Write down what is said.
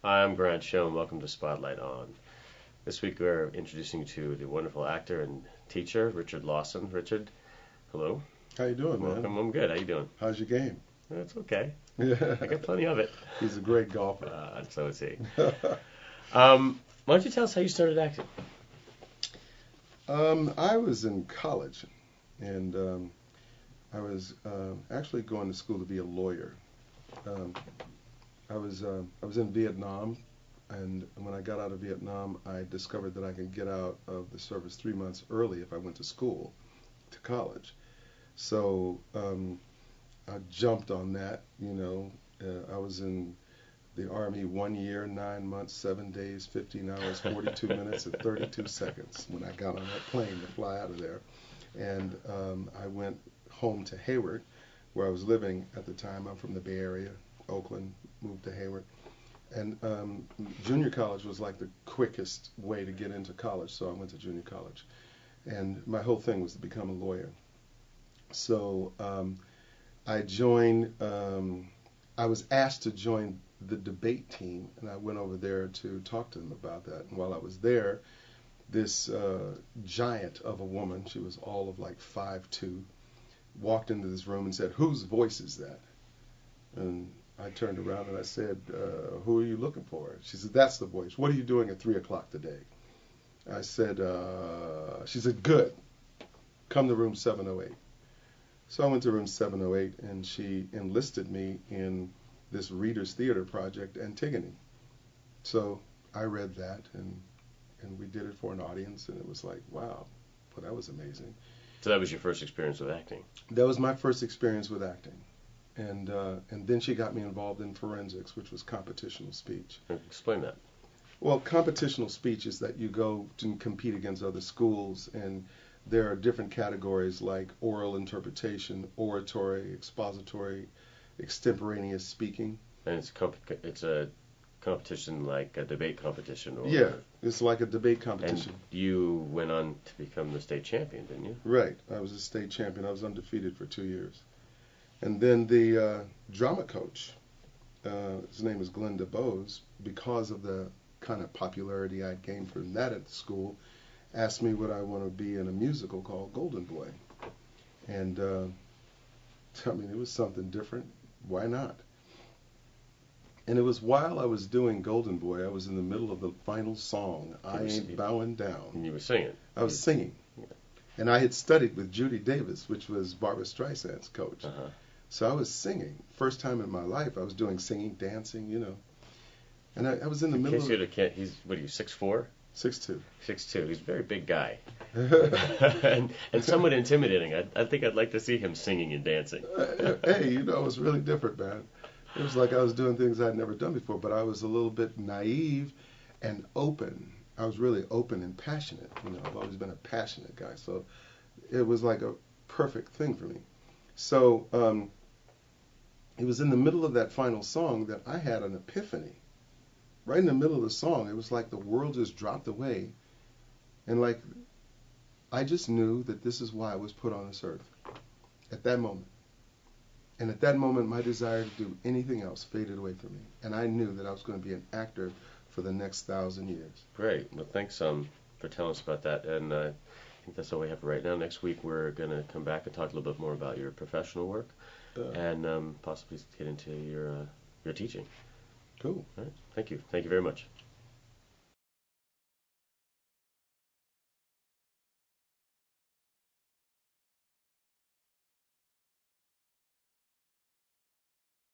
Hi, I'm Grant Show, and welcome to Spotlight On. This week we're introducing you to the wonderful actor and teacher, Richard Lawson. Richard, hello. How you doing, man? Welcome. I'm good. How you doing? How's your game? It's okay. Yeah. I got plenty of it. He's a great golfer. So is he. Why don't you tell us how you started acting? I was in college, and I was actually going to school to be a lawyer. I was in Vietnam, and when I got out of Vietnam, I discovered that I could get out of the service 3 months early if I went to school, to college. So I jumped on that. I was in the Army 1 year, 9 months, 7 days, 15 hours, 42 minutes, and 32 seconds when I got on that plane to fly out of there. And I went home to Hayward, where I was living at the time. I'm from the Bay Area, Oakland, moved to Hayward. And junior college was like the quickest way to get into college, so I went to junior college. And my whole thing was to become a lawyer. So I joined, I was asked to join the debate team, and I went over there to talk to them about that. And while I was there, this giant of a woman, she was all of like 5'2", walked into this room and said, "Whose voice is that?" And I turned around and I said, "Who are you looking for?" She said, "That's the voice. What are you doing at 3 o'clock today?" I said, she said, "Good. Come to room 708. So I went to room 708, and she enlisted me in this Reader's Theater project, Antigone. So I read that, and we did it for an audience, and it was like, wow, well, that was amazing. So that was your first experience with acting? That was my first experience with acting. And then she got me involved in forensics, which was competitional speech. Explain that. Well, competitional speech is that you go to compete against other schools, and there are different categories like oral interpretation, oratory, expository, extemporaneous speaking. And it's a competition like a debate competition? Or, yeah, it's like a debate competition. And you went on to become the state champion, didn't you? Right. I was a state champion. I was undefeated for 2 years. And then the drama coach, his name is Glenn DeBose, because of the kind of popularity I'd gained from that at the school, asked me would I want to be in a musical called Golden Boy. And I mean, it was something different. Why not? And it was while I was doing Golden Boy, I was in the middle of the final song, I Ain't Bowing Down. And you were singing. I was singing. Yeah. And I had studied with Judy Davis, which was Barbra Streisand's coach. Uh-huh. So I was singing. First time in my life, I was doing singing, dancing, And I was in the middle of... He's, what are you, 6'4"? 6'2". 6'2". He's a very big guy. and somewhat intimidating. I think I'd like to see him singing and dancing. Hey, it was really different, man. It was like I was doing things I'd never done before, but I was a little bit naive and open. I was really open and passionate. I've always been a passionate guy, so it was like a perfect thing for me. So it was in the middle of that final song that I had an epiphany. Right in the middle of the song, it was like the world just dropped away, and like I just knew that this is why I was put on this earth at that moment. And at that moment, my desire to do anything else faded away from me, and I knew that I was going to be an actor for the next 1,000 years. Great. Well, thanks for telling us about that. And I think that's all we have for right now. Next week, we're going to come back and talk a little bit more about your professional work and possibly get into your teaching. Cool. All right. Thank you. Thank you very much.